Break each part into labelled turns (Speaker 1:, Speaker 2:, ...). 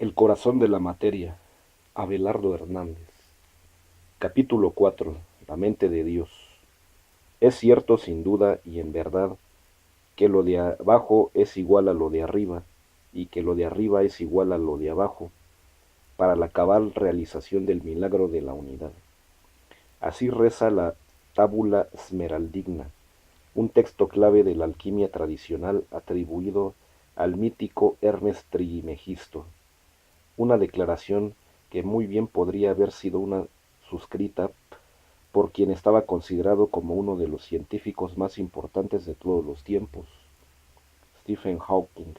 Speaker 1: El corazón de la materia, Abelardo Hernández. Capítulo 4. La mente de Dios. Es cierto sin duda y en verdad que lo de abajo es igual a lo de arriba y que lo de arriba es igual a lo de abajo para la cabal realización del milagro de la unidad. Así reza la Tábula Smeraldigna, un texto clave de la alquimia tradicional atribuido al mítico Hermes Trismegisto, una declaración que muy bien podría haber sido una suscrita por quien estaba considerado como uno de los científicos más importantes de todos los tiempos, Stephen Hawking,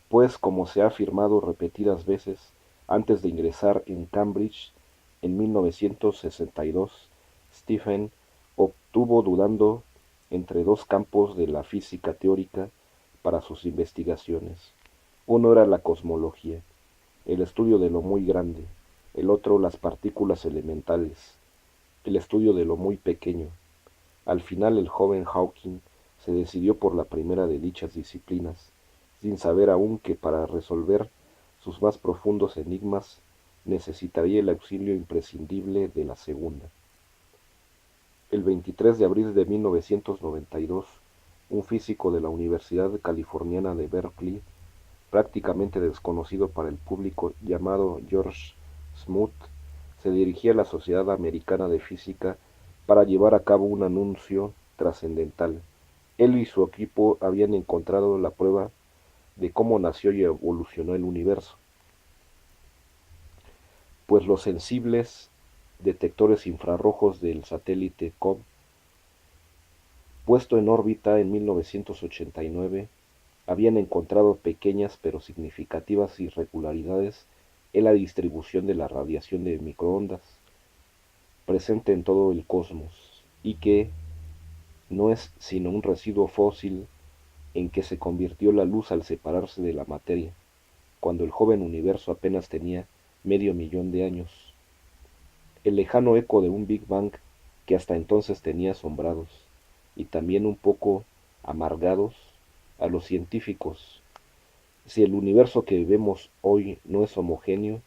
Speaker 1: pues como se ha afirmado repetidas veces, antes de ingresar en Cambridge en 1962, Stephen obtuvo dudando entre dos campos de la física teórica para sus investigaciones. Uno era la cosmología, el estudio de lo muy grande, el otro las partículas elementales, el estudio de lo muy pequeño. Al final el joven Hawking se decidió por la primera de dichas disciplinas, sin saber aún que para resolver sus más profundos enigmas necesitaría el auxilio imprescindible de la segunda. El 23 de abril de 1992, un físico de la Universidad Californiana de Berkeley, prácticamente desconocido para el público, llamado George Smoot, se dirigía a la Sociedad Americana de Física para llevar a cabo un anuncio trascendental. Él y su equipo habían encontrado la prueba de cómo nació y evolucionó el universo, pues los sensibles detectores infrarrojos del satélite Cobb, puesto en órbita en 1989, habían encontrado pequeñas pero significativas irregularidades en la distribución de la radiación de microondas presente en todo el cosmos y que no es sino un residuo fósil en que se convirtió la luz al separarse de la materia, cuando el joven universo apenas tenía medio millón de años. El lejano eco de un Big Bang que hasta entonces tenía asombrados y también un poco amargados a los científicos. Si el universo que vemos hoy no es homogéneo,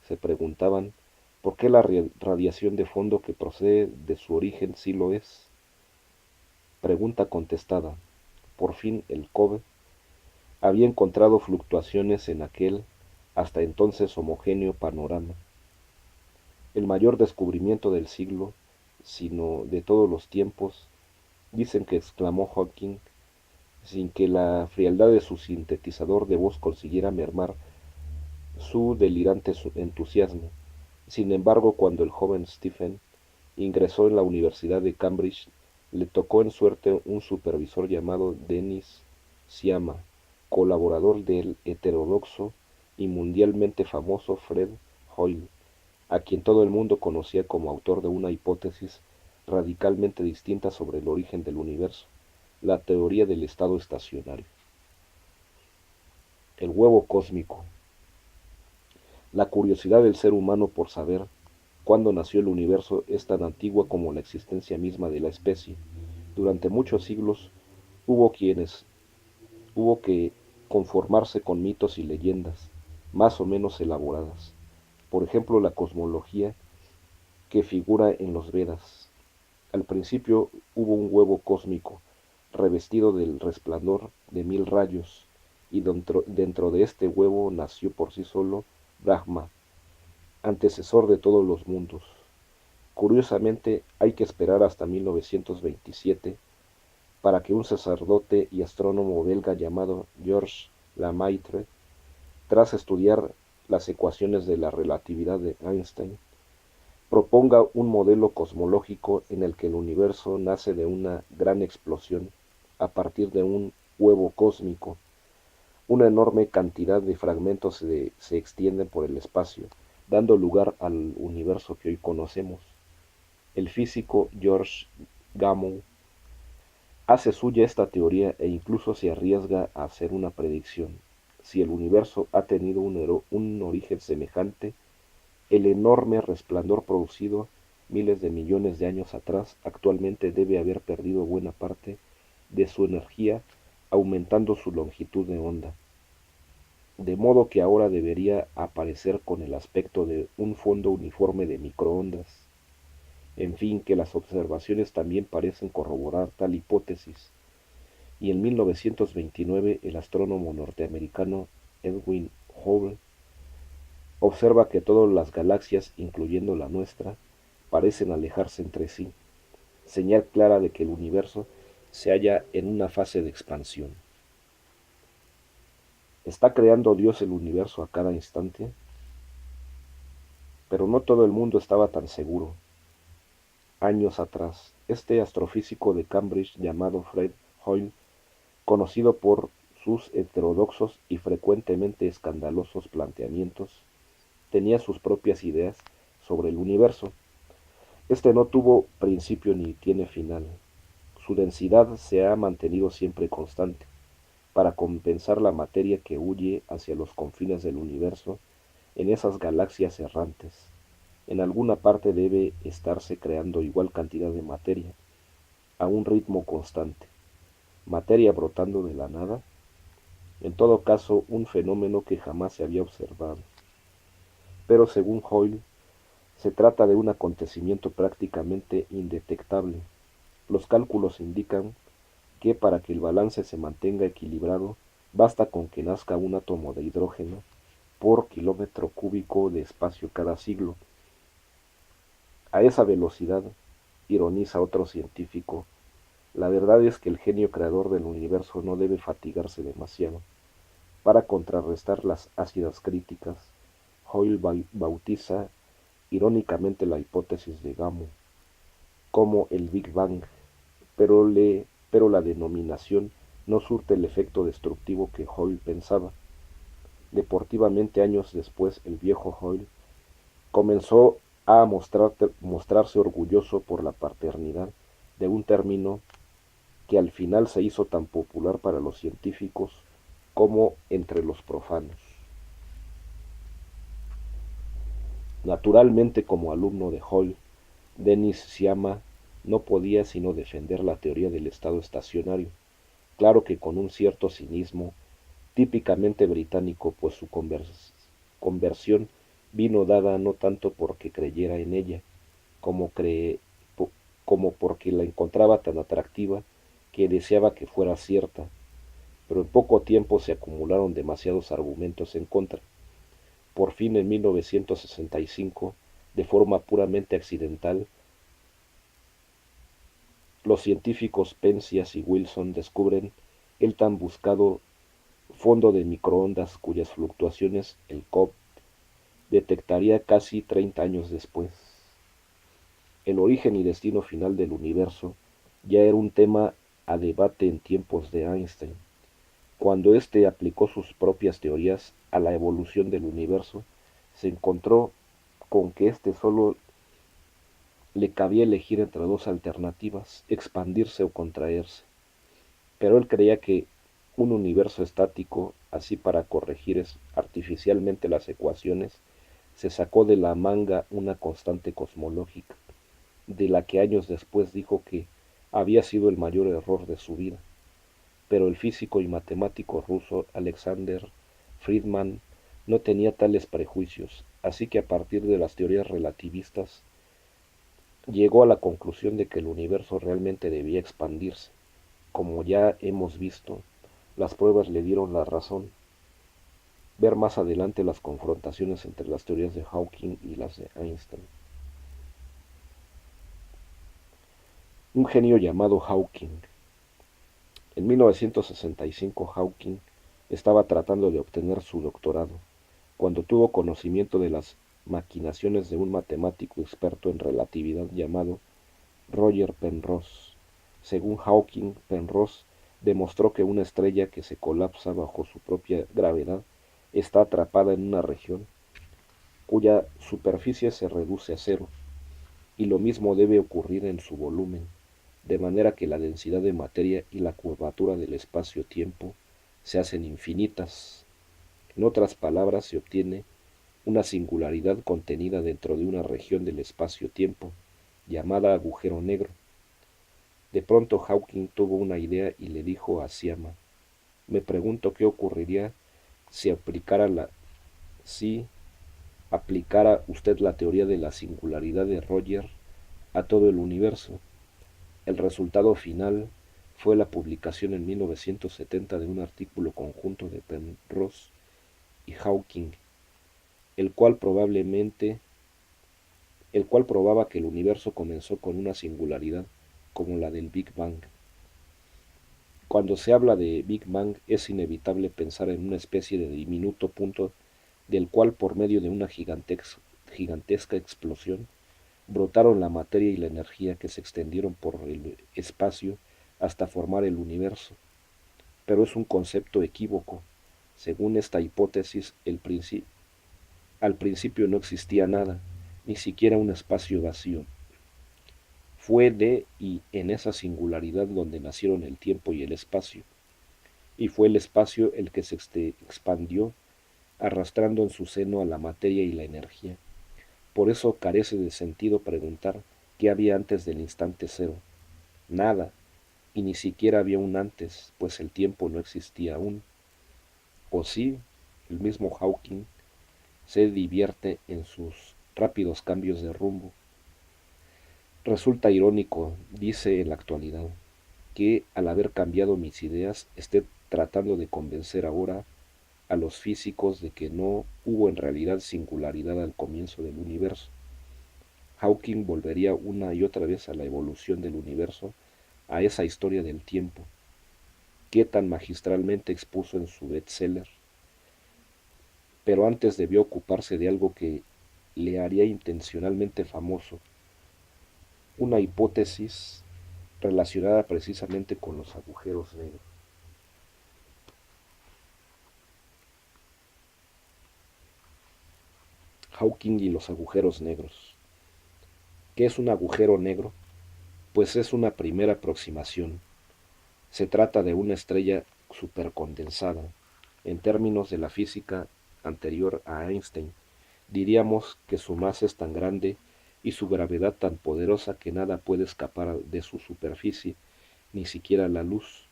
Speaker 1: se preguntaban, ¿por qué la radiación de fondo que procede de su origen sí lo es? Pregunta contestada. Por fin el COBE había encontrado fluctuaciones en aquel, hasta entonces homogéneo panorama. El mayor descubrimiento del siglo, sino de todos los tiempos, dicen que exclamó Hawking, sin que la frialdad de su sintetizador de voz consiguiera mermar su delirante entusiasmo. Sin embargo, cuando el joven Stephen ingresó en la Universidad de Cambridge, le tocó en suerte un supervisor llamado Denis Siama, colaborador del heterodoxo y mundialmente famoso Fred Hoyle, a quien todo el mundo conocía como autor de una hipótesis radicalmente distinta sobre el origen del universo, la teoría del estado estacionario. El huevo cósmico. La curiosidad del ser humano por saber cuándo nació el universo es tan antigua como la existencia misma de la especie. Durante muchos siglos hubo hubo que conformarse con mitos y leyendas, más o menos elaboradas. Por ejemplo, la cosmología que figura en los Vedas. Al principio hubo un huevo cósmico, revestido del resplandor de 1000 rayos, y dentro de este huevo nació por sí solo Brahma, antecesor de todos los mundos. Curiosamente, hay que esperar hasta 1927 para que un sacerdote y astrónomo belga llamado Georges Lemaitre, tras estudiar las ecuaciones de la relatividad de Einstein, proponga un modelo cosmológico en el que el universo nace de una gran explosión a partir de un huevo cósmico. Una enorme cantidad de fragmentos se extienden por el espacio, dando lugar al universo que hoy conocemos. El físico George Gamow hace suya esta teoría e incluso se arriesga a hacer una predicción. Si el universo ha tenido un origen semejante, el enorme resplandor producido miles de millones de años atrás actualmente debe haber perdido buena parte de su energía, aumentando su longitud de onda. de modo que ahora debería aparecer con el aspecto de un fondo uniforme de microondas. En fin, que las observaciones también parecen corroborar tal hipótesis, y en 1929 el astrónomo norteamericano Edwin Hubble observa que todas las galaxias, incluyendo la nuestra, parecen alejarse entre sí, señal clara de que el universo se halla en una fase de expansión. ¿Está creando Dios el universo a cada instante? Pero no todo el mundo estaba tan seguro. Años atrás, este astrofísico de Cambridge llamado Fred Hoyle, conocido por sus heterodoxos y frecuentemente escandalosos planteamientos, tenía sus propias ideas sobre el universo. Este no tuvo principio ni tiene final. Su densidad se ha mantenido siempre constante, para compensar la materia que huye hacia los confines del universo en esas galaxias errantes. En alguna parte debe estarse creando igual cantidad de materia, a un ritmo constante. ¿Materia brotando de la nada? En todo caso, un fenómeno que jamás se había observado. Pero según Hoyle, se trata de un acontecimiento prácticamente indetectable. Los cálculos indican que para que el balance se mantenga equilibrado, basta con que nazca un átomo de hidrógeno por kilómetro cúbico de espacio cada siglo. A esa velocidad, ironiza otro científico, la verdad es que el genio creador del universo no debe fatigarse demasiado. Para contrarrestar las ácidas críticas, Hoyle bautiza irónicamente la hipótesis de Gamow como el Big Bang, pero la denominación no surte el efecto destructivo que Hoyle pensaba. Deportivamente años después, el viejo Hoyle comenzó a mostrarse orgulloso por la paternidad de un término que al final se hizo tan popular para los científicos como entre los profanos. Naturalmente, como alumno de Hoyle, Denis Sciama no podía sino defender la teoría del estado estacionario, claro que con un cierto cinismo típicamente británico, pues su conversión vino dada no tanto porque creyera en ella, como, como porque la encontraba tan atractiva que deseaba que fuera cierta, pero en poco tiempo se acumularon demasiados argumentos en contra. Por fin, en 1965, de forma puramente accidental, los científicos Penzias y Wilson descubren el tan buscado fondo de microondas cuyas fluctuaciones el COP detectaría casi 30 años después. El origen y destino final del universo ya era un tema a debate en tiempos de Einstein. Cuando éste aplicó sus propias teorías a la evolución del universo, se encontró con que éste solo le cabía elegir entre dos alternativas, expandirse o contraerse. Pero él creía que un universo estático, así para corregir artificialmente las ecuaciones, se sacó de la manga una constante cosmológica, de la que años después dijo que había sido el mayor error de su vida. Pero el físico y matemático ruso Alexander Friedman no tenía tales prejuicios, así que a partir de las teorías relativistas llegó a la conclusión de que el universo realmente debía expandirse. Como ya hemos visto, las pruebas le dieron la razón. Ver más adelante las confrontaciones entre las teorías de Hawking y las de Einstein. Un genio llamado Hawking. En 1965 Hawking estaba tratando de obtener su doctorado, cuando tuvo conocimiento de las maquinaciones de un matemático experto en relatividad llamado Roger Penrose. Según Hawking, Penrose demostró que una estrella que se colapsa bajo su propia gravedad está atrapada en una región cuya superficie se reduce a cero, y lo mismo debe ocurrir en su volumen, de manera que la densidad de materia y la curvatura del espacio-tiempo se hacen infinitas. En otras palabras, se obtiene una singularidad contenida dentro de una región del espacio-tiempo, llamada agujero negro. De pronto Hawking tuvo una idea y le dijo a Sciama: me pregunto qué ocurriría Si aplicara, si aplicara usted la teoría de la singularidad de Roger a todo el universo, el resultado final fue la publicación en 1970 de un artículo conjunto de Penrose y Hawking, el cual probaba que el universo comenzó con una singularidad como la del Big Bang. Cuando se habla de Big Bang es inevitable pensar en una especie de diminuto punto del cual por medio de una gigantesca explosión brotaron la materia y la energía que se extendieron por el espacio hasta formar el universo. Pero es un concepto equívoco. Según esta hipótesis, al principio no existía nada, ni siquiera un espacio vacío. Fue de y en esa singularidad donde nacieron el tiempo y el espacio, y fue el espacio el que se expandió, arrastrando en su seno a la materia y la energía. Por eso carece de sentido preguntar qué había antes del instante cero. Nada, y ni siquiera había un antes, pues el tiempo no existía aún. O sí, el mismo Hawking se divierte en sus rápidos cambios de rumbo. Resulta irónico, dice en la actualidad, que al haber cambiado mis ideas esté tratando de convencer ahora a los físicos de que no hubo en realidad singularidad al comienzo del universo. Hawking volvería una y otra vez a la evolución del universo, a esa historia del tiempo, que tan magistralmente expuso en su bestseller, pero antes debió ocuparse de algo que le haría intencionalmente famoso, una hipótesis relacionada precisamente con los agujeros negros. Hawking y los agujeros negros. ¿Qué es un agujero negro? Pues es una primera aproximación. Se trata de una estrella supercondensada. En términos de la física anterior a Einstein, diríamos que su masa es tan grande y su gravedad tan poderosa que nada puede escapar de su superficie, ni siquiera la luz.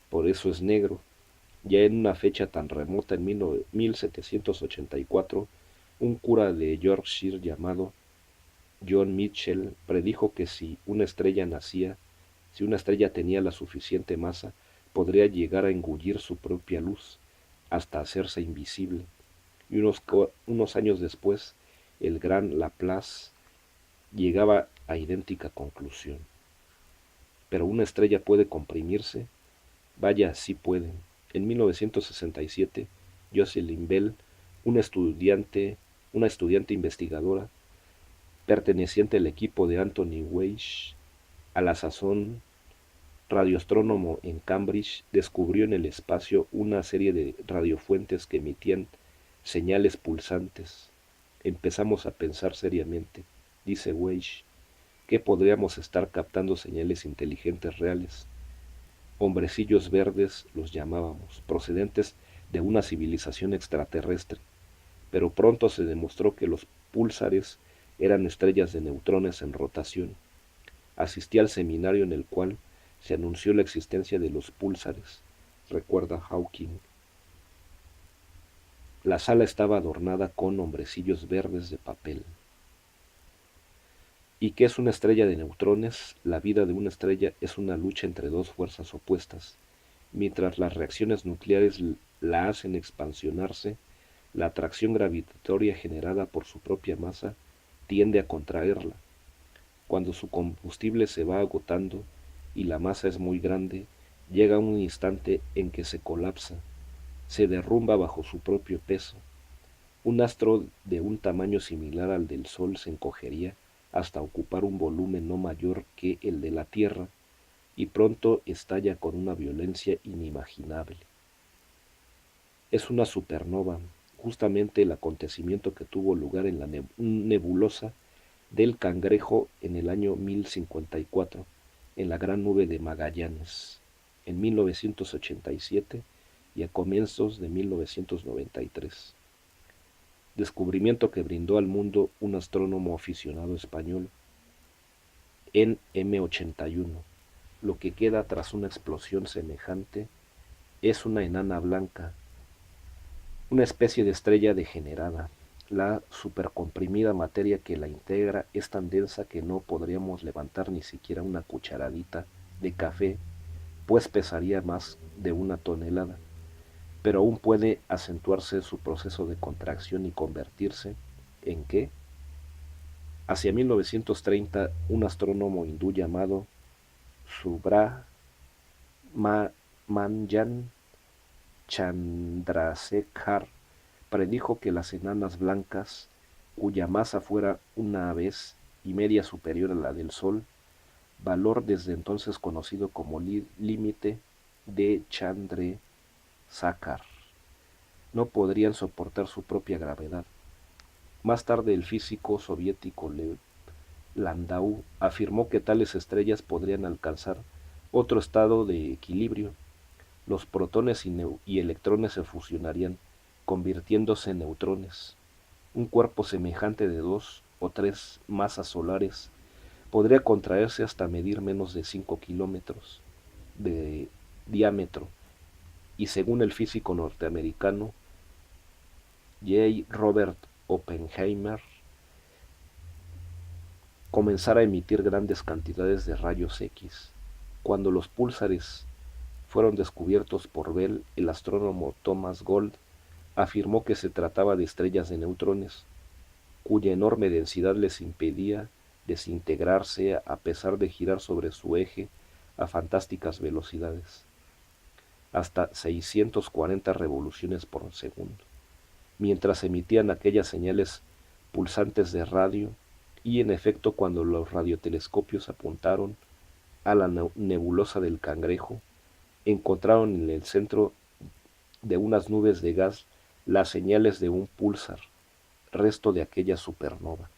Speaker 1: Por eso es negro. Ya en una fecha tan remota, en 1784, un cura de Yorkshire llamado John Mitchell predijo que si una estrella tenía la suficiente masa, podría llegar a engullir su propia luz hasta hacerse invisible. Y unos años después, el gran Laplace llegaba a idéntica conclusión. Pero una estrella puede comprimirse. Vaya, sí puede. En 1967, Jocelyn Bell, una estudiante investigadora perteneciente al equipo de Anthony Weiss, a la sazón radioastrónomo en Cambridge, descubrió en el espacio una serie de radiofuentes que emitían señales pulsantes. Empezamos a pensar seriamente, dice Weiss, que podríamos estar captando señales inteligentes reales. Hombrecillos verdes los llamábamos, procedentes de una civilización extraterrestre, pero pronto se demostró que los púlsares eran estrellas de neutrones en rotación. Asistí al seminario en el cual se anunció la existencia de los púlsares, recuerda Hawking. La sala estaba adornada con hombrecillos verdes de papel. ¿Y qué es una estrella de neutrones? La vida de una estrella es una lucha entre dos fuerzas opuestas. Mientras las reacciones nucleares la hacen expansionarse, la atracción gravitatoria generada por su propia masa tiende a contraerla. Cuando su combustible se va agotando y la masa es muy grande, llega un instante en que se colapsa, se derrumba bajo su propio peso. Un astro de un tamaño similar al del Sol se encogería hasta ocupar un volumen no mayor que el de la Tierra y pronto estalla con una violencia inimaginable. Es una supernova, justamente el acontecimiento que tuvo lugar en la nebulosa del Cangrejo en el año 1054, en la Gran Nube de Magallanes, en 1987 y a comienzos de 1993. Descubrimiento que brindó al mundo un astrónomo aficionado español en M81. Lo que queda tras una explosión semejante es una enana blanca, una especie de estrella degenerada. La supercomprimida materia que la integra es tan densa que no podríamos levantar ni siquiera una cucharadita de café, pues pesaría más de 1 tonelada, pero aún puede acentuarse su proceso de contracción y convertirse en ¿qué? Hacia 1930, un astrónomo hindú llamado Subramanian Chandrasekhar predijo que las enanas blancas, cuya masa fuera 1,5 veces superior a la del Sol, valor desde entonces conocido como límite de Chandrasekhar, no podrían soportar su propia gravedad. Más tarde el físico soviético Lev Landau afirmó que tales estrellas podrían alcanzar otro estado de equilibrio. Los protones y electrones se fusionarían, convirtiéndose en neutrones. Un cuerpo semejante de 2 o 3 masas solares podría contraerse hasta medir menos de 5 kilómetros de diámetro, y según el físico norteamericano J. Robert Oppenheimer, comenzar a emitir grandes cantidades de rayos X. Cuando los púlsares fueron descubiertos por Bell, el astrónomo Thomas Gold afirmó que se trataba de estrellas de neutrones, cuya enorme densidad les impedía desintegrarse a pesar de girar sobre su eje a fantásticas velocidades, hasta 640 revoluciones por segundo, mientras emitían aquellas señales pulsantes de radio. Y en efecto, cuando los radiotelescopios apuntaron a la nebulosa del Cangrejo, encontraron en el centro de unas nubes de gas las señales de un púlsar, resto de aquella supernova.